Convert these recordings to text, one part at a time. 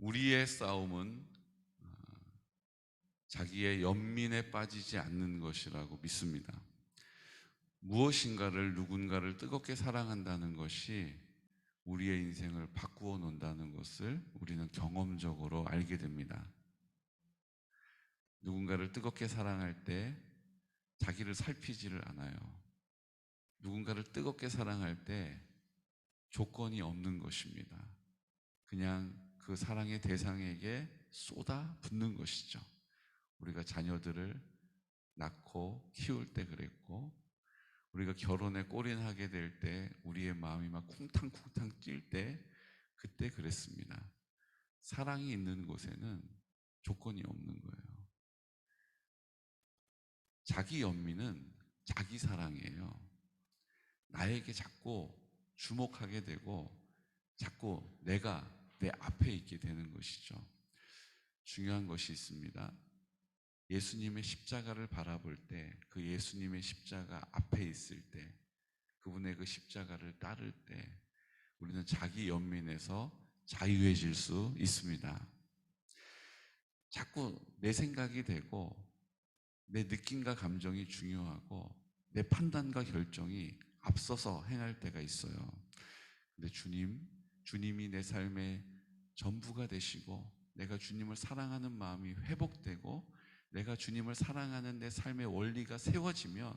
우리의 싸움은 자기의 연민에 빠지지 않는 것이라고 믿습니다. 무엇인가를 누군가를 뜨겁게 사랑한다는 것이 우리의 인생을 바꾸어 놓는다는 것을 우리는 경험적으로 알게 됩니다. 누군가를 뜨겁게 사랑할 때 자기를 살피지를 않아요. 누군가를 뜨겁게 사랑할 때 조건이 없는 것입니다. 그냥 그 사랑의 대상에게 쏟아 붓는 것이죠. 우리가 자녀들을 낳고 키울 때 그랬고, 우리가 결혼에 골인하게 될 때 우리의 마음이 막 쿵탕쿵탕 뛸 때 그때 그랬습니다. 사랑이 있는 곳에는 조건이 없는 거예요. 자기 연민은 자기 사랑이에요. 나에게 자꾸 주목하게 되고 자꾸 내가 내 앞에 있게 되는 것이죠. 중요한 것이 있습니다. 예수님의 십자가를 바라볼 때, 그 예수님의 십자가 앞에 있을 때, 그분의 그 십자가를 따를 때 우리는 자기 연민에서 자유해질 수 있습니다. 자꾸 내 생각이 되고 내 느낌과 감정이 중요하고 내 판단과 결정이 앞서서 행할 때가 있어요. 근데 주님이 내 삶의 전부가 되시고 내가 주님을 사랑하는 마음이 회복되고 내가 주님을 사랑하는 내 삶의 원리가 세워지면,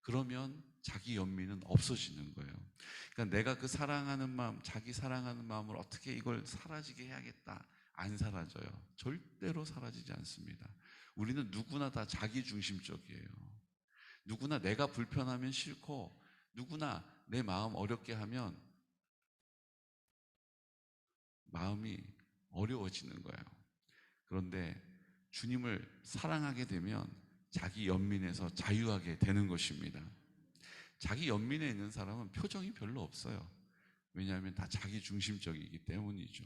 그러면 자기 연민은 없어지는 거예요. 그러니까 내가 그 사랑하는 마음, 자기 사랑하는 마음을 어떻게 이걸 사라지게 해야겠다. 안 사라져요. 절대로 사라지지 않습니다. 우리는 누구나 다 자기 중심적이에요. 누구나 내가 불편하면 싫고, 누구나 내 마음 어렵게 하면 마음이 어려워지는 거예요. 그런데 주님을 사랑하게 되면 자기 연민에서 자유하게 되는 것입니다. 자기 연민에 있는 사람은 표정이 별로 없어요. 왜냐하면 다 자기 중심적이기 때문이죠.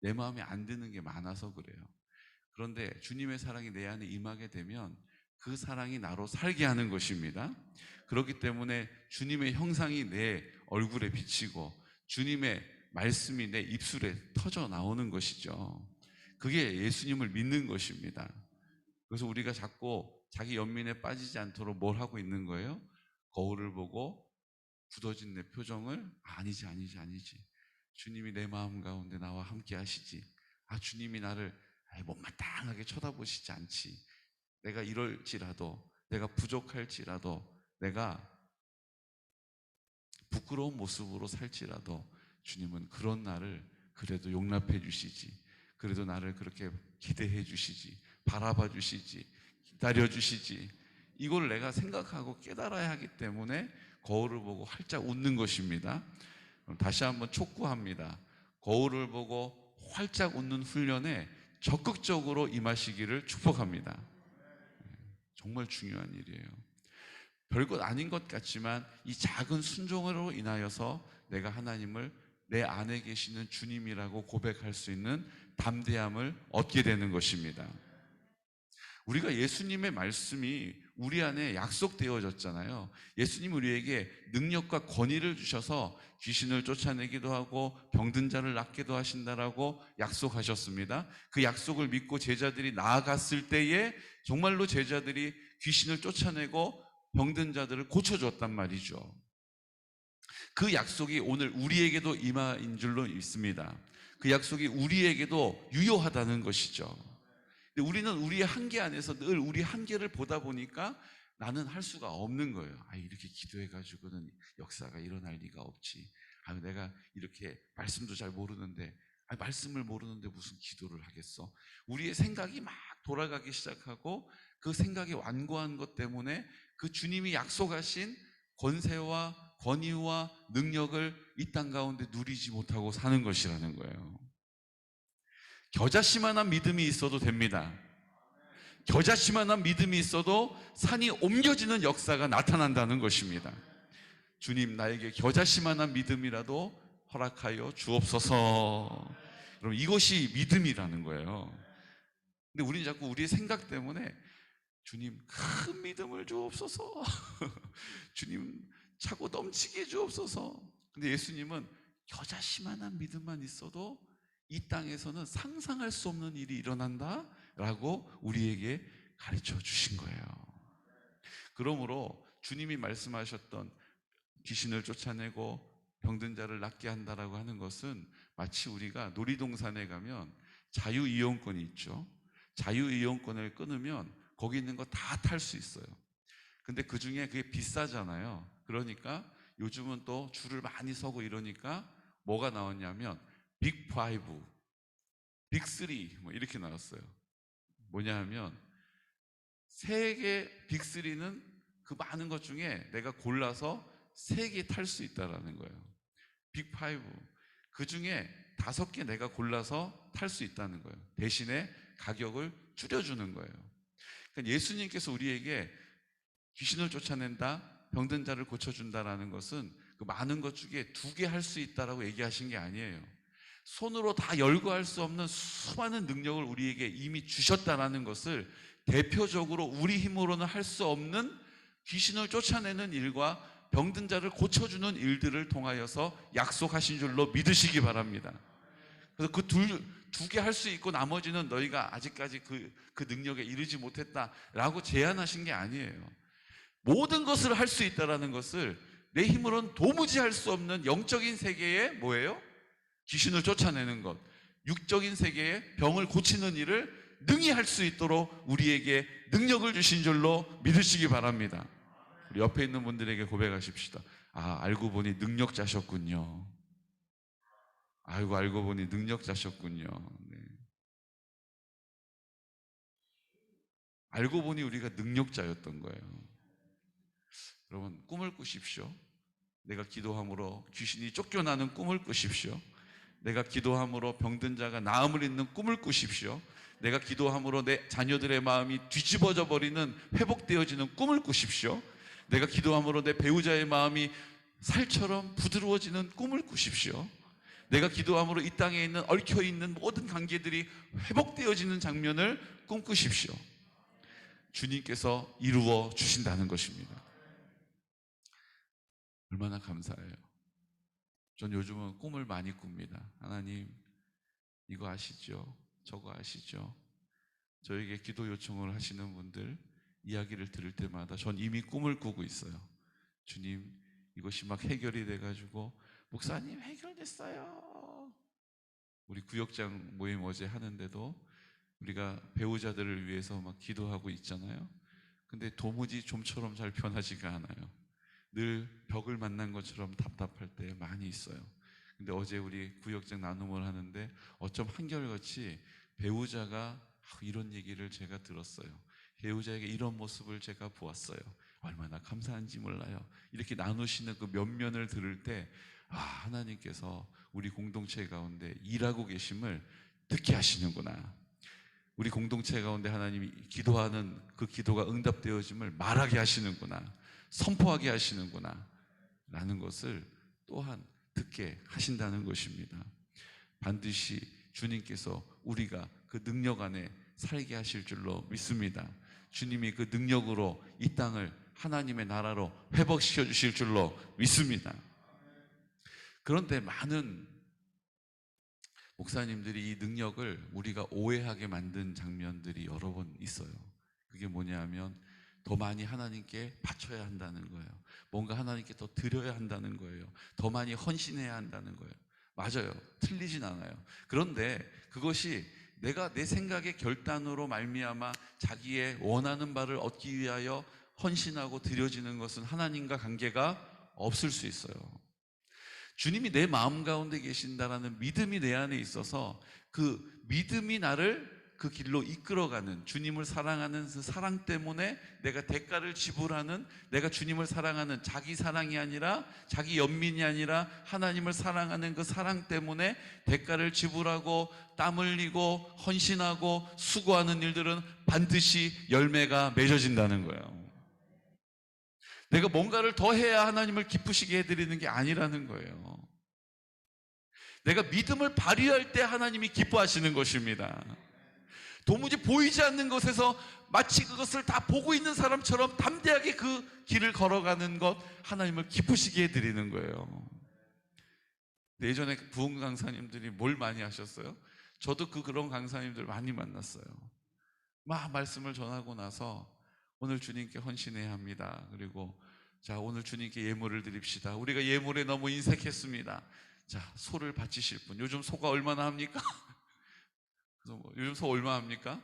내 마음에 안 드는 게 많아서 그래요. 그런데 주님의 사랑이 내 안에 임하게 되면 그 사랑이 나로 살게 하는 것입니다. 그렇기 때문에 주님의 형상이 내 얼굴에 비치고 주님의 말씀이 내 입술에 터져 나오는 것이죠. 그게 예수님을 믿는 것입니다. 그래서 우리가 자꾸 자기 연민에 빠지지 않도록 뭘 하고 있는 거예요? 거울을 보고 굳어진 내 표정을 아니지. 주님이 내 마음 가운데 나와 함께 하시지. 주님이 나를 못마땅하게 쳐다보시지 않지. 내가 이럴지라도, 내가 부족할지라도, 내가 부끄러운 모습으로 살지라도 주님은 그런 나를 그래도 용납해 주시지. 그래도 나를 그렇게 기대해 주시지. 바라봐 주시지. 기다려 주시지. 이걸 내가 생각하고 깨달아야 하기 때문에 거울을 보고 활짝 웃는 것입니다. 다시 한번 촉구합니다. 거울을 보고 활짝 웃는 훈련에 적극적으로 임하시기를 축복합니다. 정말 중요한 일이에요. 별것 아닌 것 같지만 이 작은 순종으로 인하여서 내가 하나님을 내 안에 계시는 주님이라고 고백할 수 있는 담대함을 얻게 되는 것입니다. 우리가 예수님의 말씀이 우리 안에 약속되어졌잖아요. 예수님 우리에게 능력과 권위를 주셔서 귀신을 쫓아내기도 하고 병든 자를 낫기도 하신다라고 약속하셨습니다. 그 약속을 믿고 제자들이 나아갔을 때에 정말로 제자들이 귀신을 쫓아내고 병든 자들을 고쳐줬단 말이죠. 그 약속이 오늘 우리에게도 임하인 줄로 믿습니다. 그 약속이 우리에게도 유효하다는 것이죠. 근데 우리는 우리의 한계 안에서 늘 우리 한계를 보다 보니까 나는 할 수가 없는 거예요. 이렇게 기도해가지고는 역사가 일어날 리가 없지. 내가 이렇게 말씀도 잘 모르는데, 말씀을 모르는데 무슨 기도를 하겠어. 우리의 생각이 막 돌아가기 시작하고 그 생각이 완고한 것 때문에 그 주님이 약속하신 권세와 권위와 능력을 이 땅 가운데 누리지 못하고 사는 것이라는 거예요. 겨자씨만한 믿음이 있어도 됩니다. 겨자씨만한 믿음이 있어도 산이 옮겨지는 역사가 나타난다는 것입니다. 주님, 나에게 겨자씨만한 믿음이라도 허락하여 주옵소서. 여러분, 이것이 믿음이라는 거예요. 근데 우리는 자꾸 우리의 생각 때문에 주님, 큰 믿음을 주옵소서. 주님, 차고 넘치게 주옵소서. 근데 예수님은 겨자씨만한 믿음만 있어도 이 땅에서는 상상할 수 없는 일이 일어난다라고 우리에게 가르쳐 주신 거예요. 그러므로 주님이 말씀하셨던 귀신을 쫓아내고 병든 자를 낫게 한다라고 하는 것은 마치 우리가 놀이동산에 가면 자유이용권이 있죠. 자유이용권을 끊으면 거기 있는 거 다 탈 수 있어요. 근데 그 중에 그게 비싸잖아요. 그러니까 요즘은 또 줄을 많이 서고 이러니까 뭐가 나왔냐면 빅 5, 빅 3 뭐 이렇게 나왔어요. 뭐냐 하면 세계 빅 3는 그 많은 것 중에 내가 골라서 3개 탈 수 있다라는 거예요. 빅 5. 그 중에 5개 내가 골라서 탈 수 있다는 거예요. 대신에 가격을 줄여주는 거예요. 그러니까 예수님께서 우리에게 귀신을 쫓아낸다, 병든 자를 고쳐준다라는 것은 그 많은 것 중에 2개 할 수 있다라고 얘기하신 게 아니에요. 손으로 다 열고 할 수 없는 수많은 능력을 우리에게 이미 주셨다라는 것을 대표적으로 우리 힘으로는 할 수 없는 귀신을 쫓아내는 일과 병든 자를 고쳐주는 일들을 통하여서 약속하신 줄로 믿으시기 바랍니다. 그래서 그 두 개 할 수 있고 나머지는 너희가 아직까지 그 능력에 이르지 못했다라고 제안하신 게 아니에요. 모든 것을 할 수 있다라는 것을 내 힘으로는 도무지 할 수 없는 영적인 세계에 뭐예요? 귀신을 쫓아내는 것, 육적인 세계에 병을 고치는 일을 능히 할 수 있도록 우리에게 능력을 주신 줄로 믿으시기 바랍니다. 우리 옆에 있는 분들에게 고백하십시다. 아, 알고 보니 능력자셨군요. 아이고, 알고 보니 능력자셨군요. 네. 알고 보니 우리가 능력자였던 거예요. 여러분, 꿈을 꾸십시오. 내가 기도함으로 귀신이 쫓겨나는 꿈을 꾸십시오. 내가 기도함으로 병든 자가 나음을 잇는 꿈을 꾸십시오. 내가 기도함으로 내 자녀들의 마음이 뒤집어져 버리는 회복되어지는 꿈을 꾸십시오. 내가 기도함으로 내 배우자의 마음이 살처럼 부드러워지는 꿈을 꾸십시오. 내가 기도함으로 이 땅에 있는 얽혀있는 모든 관계들이 회복되어지는 장면을 꿈꾸십시오. 주님께서 이루어 주신다는 것입니다. 얼마나 감사해요. 전 요즘은 꿈을 많이 꿉니다. 하나님, 이거 아시죠? 저거 아시죠? 저에게 기도 요청을 하시는 분들 이야기를 들을 때마다 전 이미 꿈을 꾸고 있어요. 주님, 이것이 막 해결이 돼가지고 목사님 해결됐어요. 우리 구역장 모임 어제 하는데도 우리가 배우자들을 위해서 막 기도하고 있잖아요. 근데 도무지 좀처럼 잘 변하지가 않아요. 늘 벽을 만난 것처럼 답답할 때 많이 있어요. 근데 어제 우리 구역장 나눔을 하는데 어쩜 한결같이 배우자가 이런 얘기를 제가 들었어요. 배우자에게 이런 모습을 제가 보았어요. 얼마나 감사한지 몰라요. 이렇게 나누시는 그 면면을 들을 때 하나님께서 우리 공동체 가운데 일하고 계심을 듣게 하시는구나. 우리 공동체 가운데 하나님이 기도하는 그 기도가 응답되어짐을 말하게 하시는구나. 선포하게 하시는구나 라는 것을 또한 듣게 하신다는 것입니다. 반드시 주님께서 우리가 그 능력 안에 살게 하실 줄로 믿습니다. 주님이 그 능력으로 이 땅을 하나님의 나라로 회복시켜 주실 줄로 믿습니다. 그런데 많은 목사님들이 이 능력을 우리가 오해하게 만든 장면들이 여러 번 있어요. 그게 뭐냐 하면 더 많이 하나님께 바쳐야 한다는 거예요. 뭔가 하나님께 더 드려야 한다는 거예요. 더 많이 헌신해야 한다는 거예요. 맞아요. 틀리진 않아요. 그런데 그것이 내가 내 생각의 결단으로 말미암아 자기의 원하는 바를 얻기 위하여 헌신하고 드려지는 것은 하나님과 관계가 없을 수 있어요. 주님이 내 마음 가운데 계신다라는 믿음이 내 안에 있어서 그 믿음이 나를 그 길로 이끌어가는, 주님을 사랑하는 그 사랑 때문에 내가 대가를 지불하는, 내가 주님을 사랑하는 자기 사랑이 아니라 자기 연민이 아니라 하나님을 사랑하는 그 사랑 때문에 대가를 지불하고 땀 흘리고 헌신하고 수고하는 일들은 반드시 열매가 맺어진다는 거예요. 내가 뭔가를 더 해야 하나님을 기쁘시게 해드리는 게 아니라는 거예요. 내가 믿음을 발휘할 때 하나님이 기뻐하시는 것입니다. 도무지 보이지 않는 것에서 마치 그것을 다 보고 있는 사람처럼 담대하게 그 길을 걸어가는 것, 하나님을 기쁘시게 해드리는 거예요. 근데 예전에 부흥 강사님들이 뭘 많이 하셨어요? 저도 그런 강사님들 많이 만났어요. 막 말씀을 전하고 나서 오늘 주님께 헌신해야 합니다. 그리고 자, 오늘 주님께 예물을 드립시다. 우리가 예물에 너무 인색했습니다. 자, 소를 바치실 분. 요즘 소가 얼마나 합니까? 그래서 뭐, 요즘 소 얼마 합니까?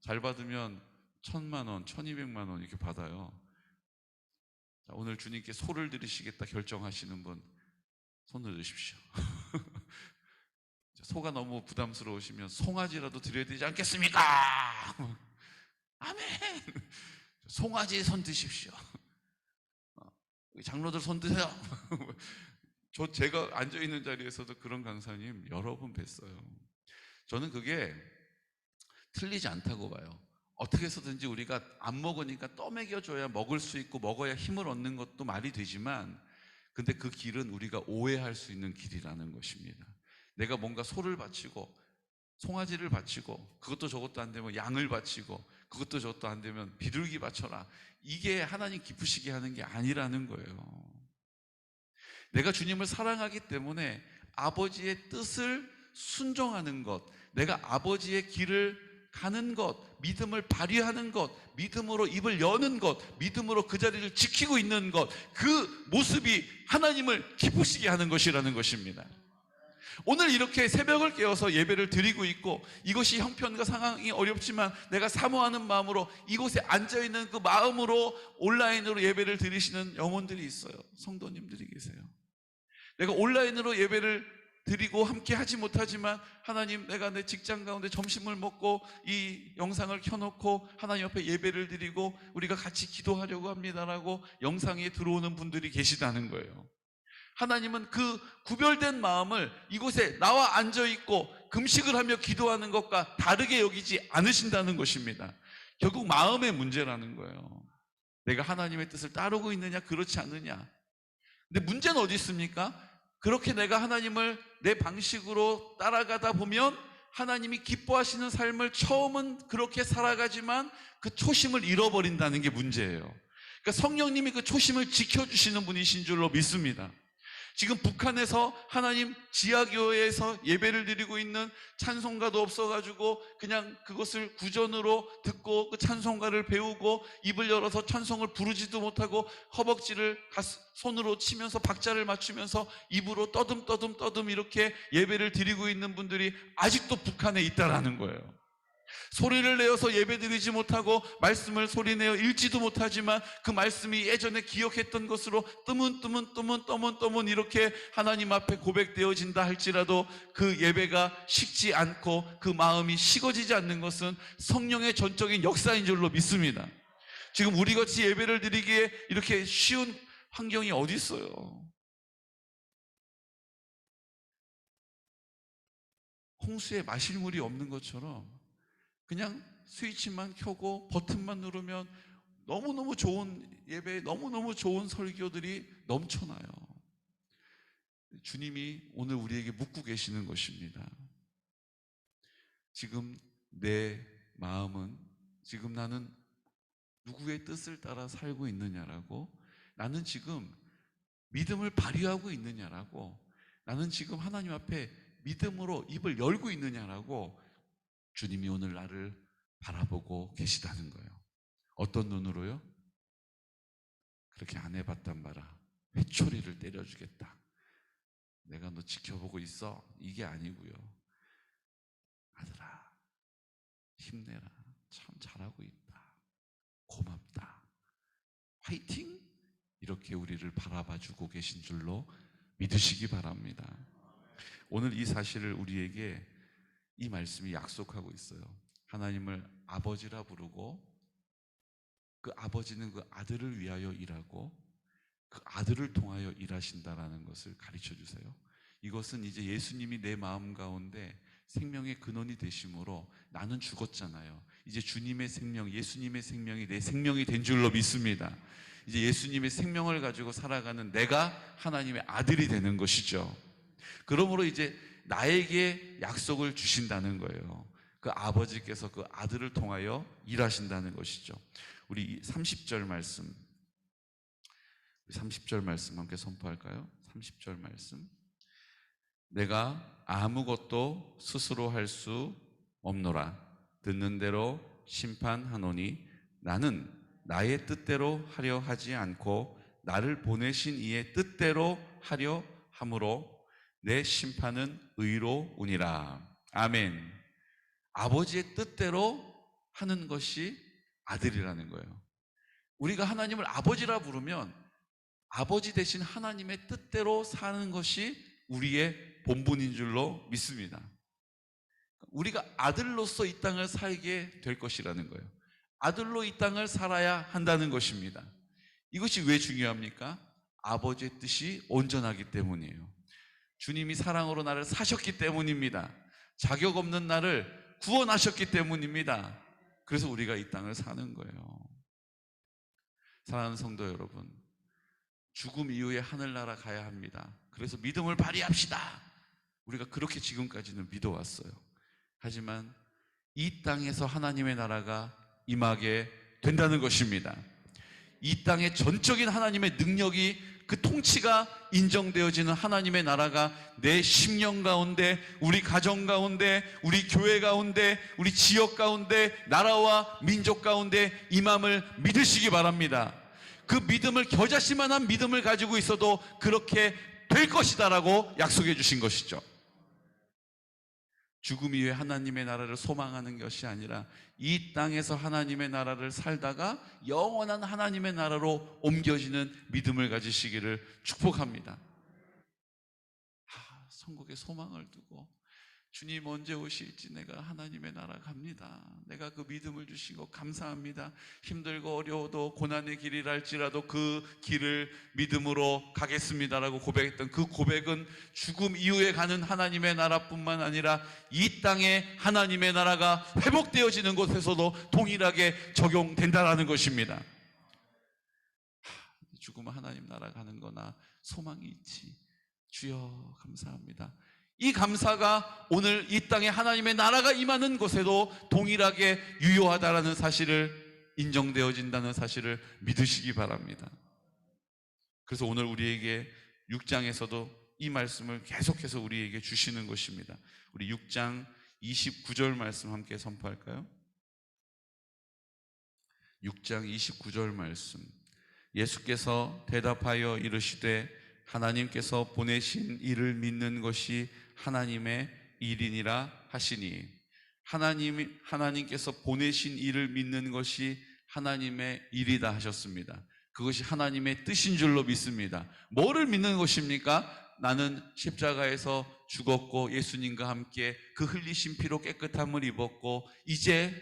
잘 받으면 1,000만 원, 1,200만 원 이렇게 받아요. 자, 오늘 주님께 소를 드리시겠다 결정하시는 분 손 들으십시오. 소가 너무 부담스러우시면 송아지라도 드려야 되지 않겠습니까? 아멘. 송아지 손 드십시오. 장로들 손 드세요. 제가 앉아있는 자리에서도 그런 강사님 여러 번 뵀어요. 저는 그게 틀리지 않다고 봐요. 어떻게 해서든지 우리가 안 먹으니까 떠먹여줘야 먹을 수 있고 먹어야 힘을 얻는 것도 말이 되지만, 근데 그 길은 우리가 오해할 수 있는 길이라는 것입니다. 내가 뭔가 소를 바치고 송아지를 바치고 그것도 저것도 안 되면 양을 바치고 그것도 저것도 안 되면 비둘기 바쳐라. 이게 하나님 기쁘시게 하는 게 아니라는 거예요. 내가 주님을 사랑하기 때문에 아버지의 뜻을 순종하는 것, 내가 아버지의 길을 가는 것, 믿음을 발휘하는 것, 믿음으로 입을 여는 것, 믿음으로 그 자리를 지키고 있는 것, 그 모습이 하나님을 기쁘시게 하는 것이라는 것입니다. 오늘 이렇게 새벽을 깨워서 예배를 드리고 있고, 이것이 형편과 상황이 어렵지만 내가 사모하는 마음으로 이곳에 앉아있는 그 마음으로 온라인으로 예배를 드리시는 영혼들이 있어요. 성도님들이 계세요. 내가 온라인으로 예배를 드리고 함께 하지 못하지만, 하나님, 내가 내 직장 가운데 점심을 먹고 이 영상을 켜놓고 하나님 앞에 예배를 드리고 우리가 같이 기도하려고 합니다라고 영상에 들어오는 분들이 계시다는 거예요. 하나님은 그 구별된 마음을 이곳에 나와 앉아있고 금식을 하며 기도하는 것과 다르게 여기지 않으신다는 것입니다. 결국 마음의 문제라는 거예요. 내가 하나님의 뜻을 따르고 있느냐 그렇지 않느냐. 근데 문제는 어디 있습니까? 그렇게 내가 하나님을 내 방식으로 따라가다 보면 하나님이 기뻐하시는 삶을 처음은 그렇게 살아가지만 그 초심을 잃어버린다는 게 문제예요. 그러니까 성령님이 그 초심을 지켜주시는 분이신 줄로 믿습니다. 지금 북한에서 하나님 지하교회에서 예배를 드리고 있는 찬송가도 없어가지고 그냥 그것을 구전으로 듣고 그 찬송가를 배우고 입을 열어서 찬송을 부르지도 못하고 허벅지를 손으로 치면서 박자를 맞추면서 입으로 떠듬 이렇게 예배를 드리고 있는 분들이 아직도 북한에 있다라는 거예요. 소리를 내어서 예배드리지 못하고 말씀을 소리내어 읽지도 못하지만 그 말씀이 예전에 기억했던 것으로 뜨문 이렇게 하나님 앞에 고백되어진다 할지라도 그 예배가 식지 않고 그 마음이 식어지지 않는 것은 성령의 전적인 역사인 줄로 믿습니다. 지금 우리같이 예배를 드리기에 이렇게 쉬운 환경이 어디 있어요? 홍수에 마실 물이 없는 것처럼 그냥 스위치만 켜고 버튼만 누르면 너무너무 좋은 예배, 너무너무 좋은 설교들이 넘쳐나요. 주님이 오늘 우리에게 묻고 계시는 것입니다. 지금 내 마음은, 지금 나는 누구의 뜻을 따라 살고 있느냐라고, 나는 지금 믿음을 발휘하고 있느냐라고, 나는 지금 하나님 앞에 믿음으로 입을 열고 있느냐라고 주님이 오늘 나를 바라보고 계시다는 거예요. 어떤 눈으로요? 그렇게 안 해봤단 말아. 회초리를 때려주겠다. 내가 너 지켜보고 있어. 이게 아니고요. 아들아, 힘내라. 참 잘하고 있다. 고맙다. 화이팅! 이렇게 우리를 바라봐주고 계신 줄로 믿으시기 바랍니다. 오늘 이 사실을 우리에게 이 말씀이 약속하고 있어요. 하나님을 아버지라 부르고 그 아버지는 그 아들을 위하여 일하고 그 아들을 통하여 일하신다라는 것을 가르쳐 주세요. 이것은 이제 예수님이 내 마음 가운데 생명의 근원이 되심으로 나는 죽었잖아요. 이제 주님의 생명, 예수님의 생명이 내 생명이 된 줄로 믿습니다. 이제 예수님의 생명을 가지고 살아가는 내가 하나님의 아들이 되는 것이죠. 그러므로 이제 나에게 약속을 주신다는 거예요. 그 아버지께서 그 아들을 통하여 일하신다는 것이죠. 우리 30절 말씀, 30절 말씀 함께 선포할까요? 30절 말씀. 내가 아무것도 스스로 할 수 없노라. 듣는 대로 심판하노니 나는 나의 뜻대로 하려 하지 않고 나를 보내신 이의 뜻대로 하려 함으로 내 심판은 의로우니라. 아멘. 아버지의 뜻대로 하는 것이 아들이라는 거예요. 우리가 하나님을 아버지라 부르면 아버지 대신 하나님의 뜻대로 사는 것이 우리의 본분인 줄로 믿습니다. 우리가 아들로서 이 땅을 살게 될 것이라는 거예요. 아들로 이 땅을 살아야 한다는 것입니다. 이것이 왜 중요합니까? 아버지의 뜻이 온전하기 때문이에요. 주님이 사랑으로 나를 사셨기 때문입니다. 자격 없는 나를 구원하셨기 때문입니다. 그래서 우리가 이 땅을 사는 거예요. 사랑하는 성도 여러분, 죽음 이후에 하늘나라 가야 합니다. 그래서 믿음을 발휘합시다. 우리가 그렇게 지금까지는 믿어왔어요. 하지만 이 땅에서 하나님의 나라가 임하게 된다는 것입니다. 이 땅의 전적인 하나님의 능력이, 그 통치가 인정되어지는 하나님의 나라가 내 심령 가운데, 우리 가정 가운데, 우리 교회 가운데, 우리 지역 가운데, 나라와 민족 가운데 임함을 믿으시기 바랍니다. 그 믿음을, 겨자씨만한 믿음을 가지고 있어도 그렇게 될 것이다라고 약속해 주신 것이죠. 죽음 이후에 하나님의 나라를 소망하는 것이 아니라 이 땅에서 하나님의 나라를 살다가 영원한 하나님의 나라로 옮겨지는 믿음을 가지시기를 축복합니다. 천국에 소망을 두고 주님 언제 오실지 내가 하나님의 나라 갑니다. 내가 그 믿음을 주신 거 감사합니다. 힘들고 어려워도 고난의 길이랄지라도 그 길을 믿음으로 가겠습니다라고 고백했던 그 고백은 죽음 이후에 가는 하나님의 나라뿐만 아니라 이 땅에 하나님의 나라가 회복되어지는 곳에서도 동일하게 적용된다는 것입니다. 죽으면 하나님 나라 가는 거나 소망이 있지. 주여 감사합니다. 이 감사가 오늘 이 땅에 하나님의 나라가 임하는 곳에도 동일하게 유효하다라는 사실을, 인정되어진다는 사실을 믿으시기 바랍니다. 그래서 오늘 우리에게 6장에서도 이 말씀을 계속해서 우리에게 주시는 것입니다. 우리 6장 29절 말씀 함께 선포할까요? 6장 29절 말씀. 예수께서 대답하여 이르시되 하나님께서 보내신 이를 믿는 것이 하나님의 일이니라 하시니, 하나님께서 보내신 이를 믿는 것이 하나님의 일이다 하셨습니다. 그것이 하나님의 뜻인 줄로 믿습니다. 뭐를 믿는 것입니까? 나는 십자가에서 죽었고 예수님과 함께 그 흘리신 피로 깨끗함을 입었고 이제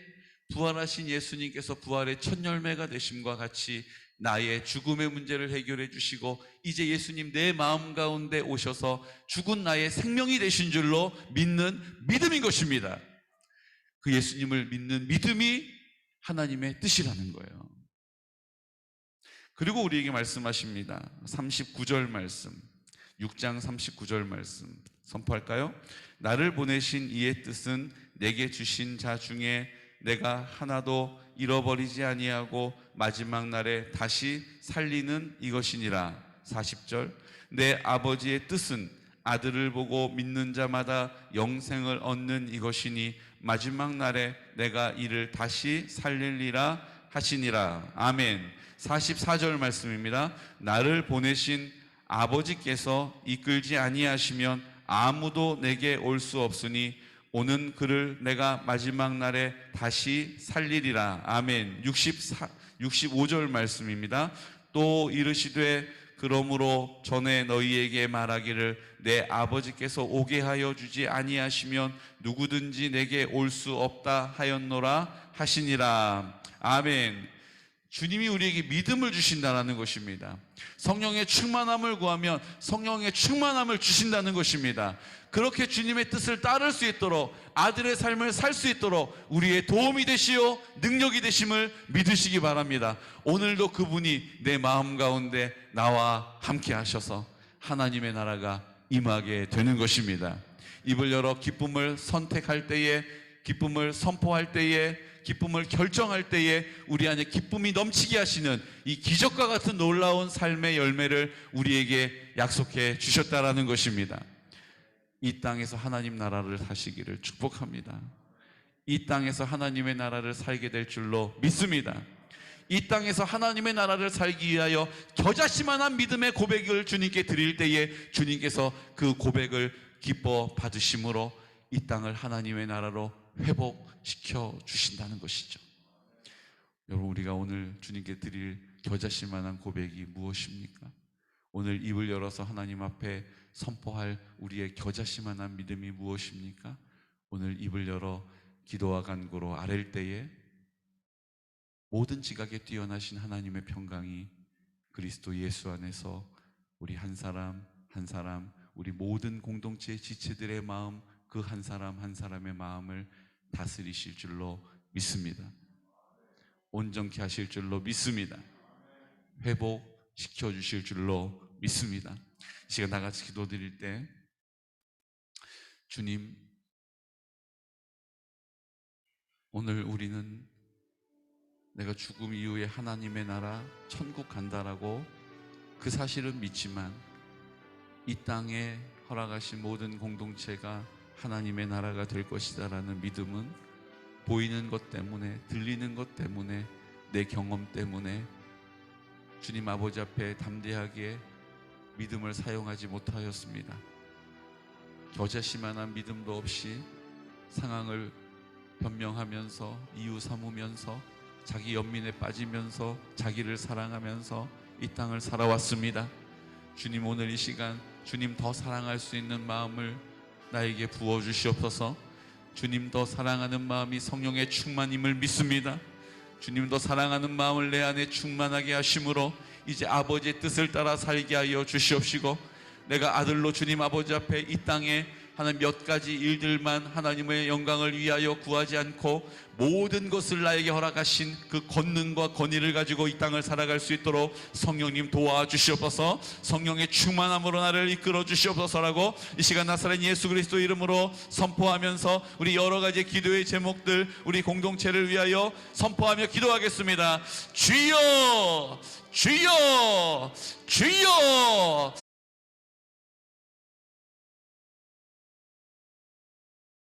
부활하신 예수님께서 부활의 첫 열매가 되심과 같이 나의 죽음의 문제를 해결해 주시고 이제 예수님 내 마음 가운데 오셔서 죽은 나의 생명이 되신 줄로 믿는 믿음인 것입니다. 그 예수님을 믿는 믿음이 하나님의 뜻이라는 거예요. 그리고 우리에게 말씀하십니다. 39절 말씀, 6장 39절 말씀 선포할까요? 나를 보내신 이의 뜻은 내게 주신 자 중에 내가 하나도 잃어버리지 아니하고 마지막 날에 다시 살리는 이것이니라. 40절. 내 아버지의 뜻은 아들을 보고 믿는 자마다 영생을 얻는 이것이니 마지막 날에 내가 이를 다시 살리리라 하시니라. 아멘. 44절 말씀입니다. 나를 보내신 아버지께서 이끌지 아니하시면 아무도 내게 올 수 없으니 오는 그를 내가 마지막 날에 다시 살리리라. 아멘. 65절 말씀입니다. 또 이르시되 그러므로 전에 너희에게 말하기를 내 아버지께서 오게 하여 주지 아니하시면 누구든지 내게 올 수 없다 하였노라 하시니라. 아멘. 주님이 우리에게 믿음을 주신다는 것입니다. 성령의 충만함을 구하면 성령의 충만함을 주신다는 것입니다. 그렇게 주님의 뜻을 따를 수 있도록, 아들의 삶을 살 수 있도록 우리의 도움이 되시오 능력이 되심을 믿으시기 바랍니다. 오늘도 그분이 내 마음 가운데 나와 함께 하셔서 하나님의 나라가 임하게 되는 것입니다. 입을 열어 기쁨을 선택할 때에, 기쁨을 선포할 때에, 기쁨을 결정할 때에 우리 안에 기쁨이 넘치게 하시는 이 기적과 같은 놀라운 삶의 열매를 우리에게 약속해 주셨다라는 것입니다. 이 땅에서 하나님 나라를 사시기를 축복합니다. 이 땅에서 하나님의 나라를 살게 될 줄로 믿습니다. 이 땅에서 하나님의 나라를 살기 위하여 겨자씨만한 믿음의 고백을 주님께 드릴 때에 주님께서 그 고백을 기뻐 받으심으로 이 땅을 하나님의 나라로 회복시켜 주신다는 것이죠. 여러분, 우리가 오늘 주님께 드릴 겨자씨만한 고백이 무엇입니까? 오늘 입을 열어서 하나님 앞에 선포할 우리의 겨자씨만한 믿음이 무엇입니까? 오늘 입을 열어 기도와 간구로 아랠 때에 모든 지각에 뛰어나신 하나님의 평강이 그리스도 예수 안에서 우리 한 사람 한 사람, 우리 모든 공동체 지체들의 마음, 그 한 사람 한 사람의 마음을 다스리실 줄로 믿습니다. 온전케 하실 줄로 믿습니다. 회복시켜 주실 줄로 믿습니다. 이 시간 다 같이 기도드릴 때, 주님, 오늘 우리는 내가 죽음 이후에 하나님의 나라 천국 간다라고 그 사실은 믿지만, 이 땅에 허락하신 모든 공동체가 하나님의 나라가 될 것이다라는 믿음은 보이는 것 때문에, 들리는 것 때문에, 내 경험 때문에 주님 아버지 앞에 담대하게 믿음을 사용하지 못하였습니다. 겨자씨만한 믿음도 없이 상황을 변명하면서, 이유 삼으면서, 자기 연민에 빠지면서, 자기를 사랑하면서 이 땅을 살아왔습니다. 주님, 오늘 이 시간 주님 더 사랑할 수 있는 마음을 나에게 부어주시옵소서. 주님 더 사랑하는 마음이 성령의 충만임을 믿습니다. 주님 더 사랑하는 마음을 내 안에 충만하게 하심으로 이제 아버지의 뜻을 따라 살게 하여 주시옵시고, 내가 아들로 주님 아버지 앞에 이 땅에 하나님 몇 가지 일들만 하나님의 영광을 위하여 구하지 않고 모든 것을 나에게 허락하신 그 권능과 권위를 가지고 이 땅을 살아갈 수 있도록 성령님 도와주시옵소서. 성령의 충만함으로 나를 이끌어 주시옵소서라고 이 시간 나사렛 예수 그리스도 이름으로 선포하면서 우리 여러 가지 기도의 제목들, 우리 공동체를 위하여 선포하며 기도하겠습니다. 주여, 주여, 주여,